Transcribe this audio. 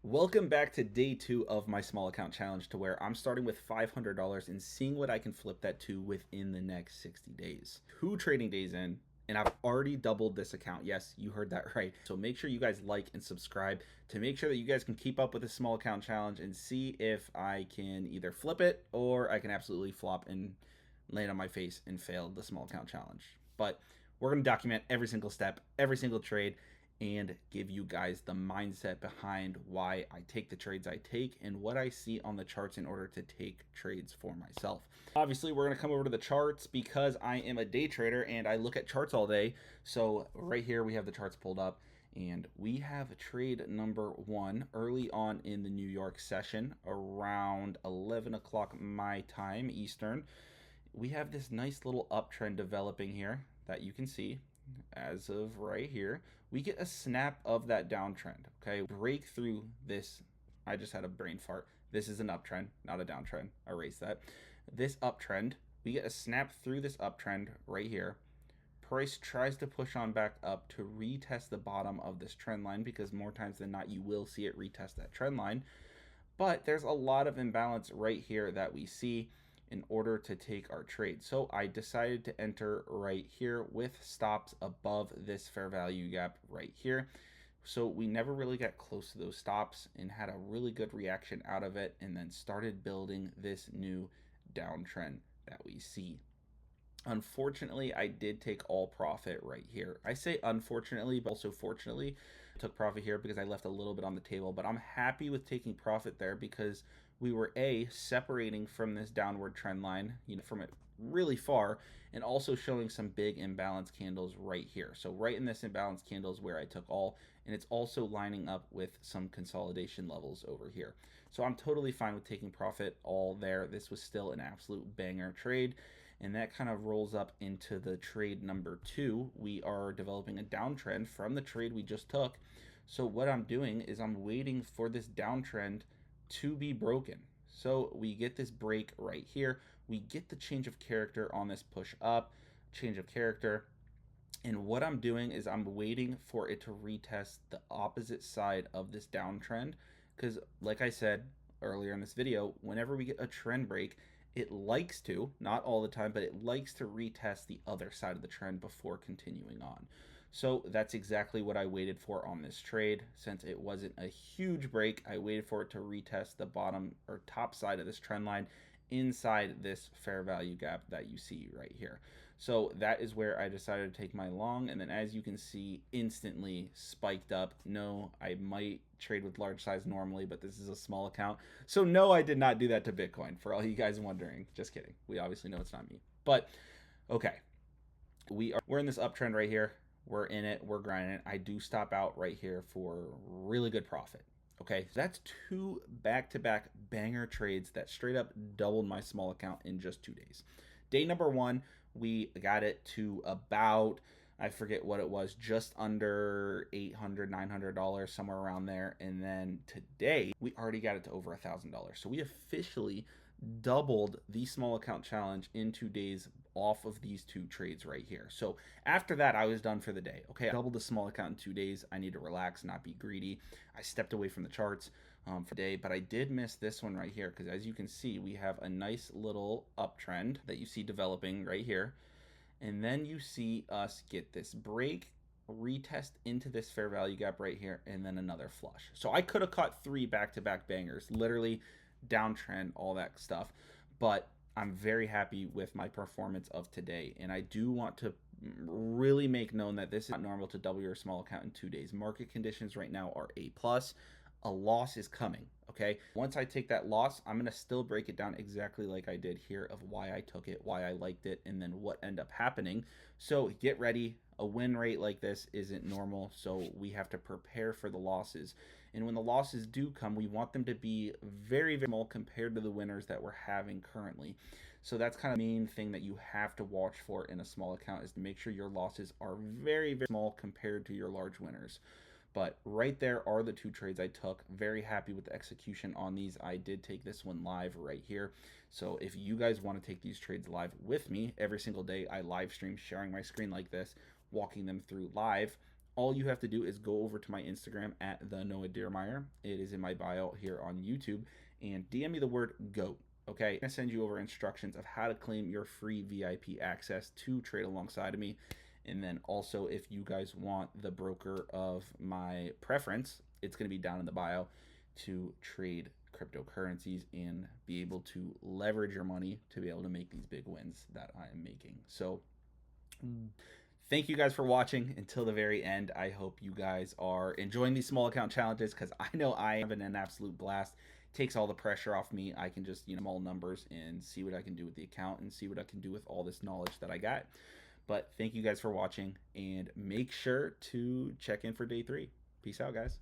Welcome back to day 2 of my small account challenge, to where I'm starting with $500 and seeing what I can flip that to within the next 60 days. 2 trading days in, and I've already doubled this account. Yes, you heard that right. So make sure you guys like and subscribe to make sure that you guys can keep up with this small account challenge and see if I can either flip it or I can absolutely flop and land on my face and fail the small account challenge. But we're going to document every single step, every single trade, and give you guys the mindset behind why I take the trades I take and what I see on the charts in order to take trades for myself. Obviously, we're going to come over to the charts because I am a day trader and I look at charts all day. So right here we have the charts pulled up, and we have trade number 1 early on in the New York session around 11 o'clock my time Eastern. We have this nice little uptrend developing here that you can see as of right here. We get a snap of that downtrend. Okay, break through this. I just had a brain fart. This is an uptrend, not a downtrend. Erase that. This uptrend, we get a snap through this uptrend right here. Price tries to push on back up to retest the bottom of this trend line, because more times than not you will see it retest that trend line. But there's a lot of imbalance right here that we see in order to take our trade. So I decided to enter right here with stops above this fair value gap right here. So we never really got close to those stops and had a really good reaction out of it, and then started building this new downtrend that we see. Unfortunately, I did take all profit right here. I say unfortunately, but also fortunately, I took profit here because I left a little bit on the table, but I'm happy with taking profit there because we were separating from this downward trend line, from it really far, and also showing some big imbalance candles right here. So right in this imbalance candle is where I took all, and it's also lining up with some consolidation levels over here. So I'm totally fine with taking profit all there. This was still an absolute banger trade. And that kind of rolls up into the trade number 2. We are developing a downtrend from the trade we just took. So what I'm doing is I'm waiting for this downtrend to be broken. So we get this break right here. We get the change of character on this push up, change of character. And what I'm doing is I'm waiting for it to retest the opposite side of this downtrend. Because like I said earlier in this video, whenever we get a trend break, it likes to, not all the time, but it likes to retest the other side of the trend before continuing on. So that's exactly what I waited for on this trade. Since it wasn't a huge break, I waited for it to retest the bottom or top side of this trend line inside this fair value gap that you see right here. So that is where I decided to take my long, and then as you can see, instantly spiked up. No, I might trade with large size normally, but this is a small account. So no, I did not do that to Bitcoin, for all you guys wondering. Just kidding. We obviously know it's not me. But okay, we're in this uptrend right here. We're in it, we're grinding it. I do stop out right here for really good profit. Okay, so that's 2 back-to-back banger trades that straight up doubled my small account in just 2 days. Day number 1, we got it to about, I forget what it was, just under $800, $900, somewhere around there. And then today, we already got it to over $1,000. So we officially doubled the small account challenge in 2 days off of these 2 trades right here. So after that, I was done for the day. Okay, I doubled the small account in 2 days. I need to relax, not be greedy. I stepped away from the charts for the day, but I did miss this one right here, because as you can see, we have a nice little uptrend that you see developing right here. And then you see us get this break, retest into this fair value gap right here, and then another flush. So I could have caught 3 back-to-back bangers, literally downtrend, all that stuff. But I'm very happy with my performance of today. And I do want to really make known that this is not normal to double your small account in 2 days. Market conditions right now are A+. A loss is coming, okay? Once I take that loss, I'm gonna still break it down exactly like I did here of why I took it, why I liked it, and then what ended up happening. So get ready. A win rate like this isn't normal, so we have to prepare for the losses. And when the losses do come, we want them to be very, very small compared to the winners that we're having currently. So that's kind of the main thing that you have to watch for in a small account, is to make sure your losses are very, very small compared to your large winners. But right there are the 2 trades I took. Very happy with the execution on these. I did take this one live right here. So if you guys want to take these trades live with me, every single day I live stream sharing my screen like this, walking them through live. All you have to do is go over to my Instagram at the Noah Deermeyer. It is in my bio here on YouTube, and DM me the word GOAT. Okay, I'm gonna send you over instructions of how to claim your free VIP access to trade alongside of me. And then also, if you guys want the broker of my preference, it's gonna be down in the bio to trade cryptocurrencies and be able to leverage your money to be able to make these big wins that I am making. So thank you guys for watching until the very end. I hope you guys are enjoying these small account challenges, because I know I have an absolute blast. It takes all the pressure off me. I can just, small numbers and see what I can do with the account and see what I can do with all this knowledge that I got. But thank you guys for watching, and make sure to check in for day 3. Peace out, guys.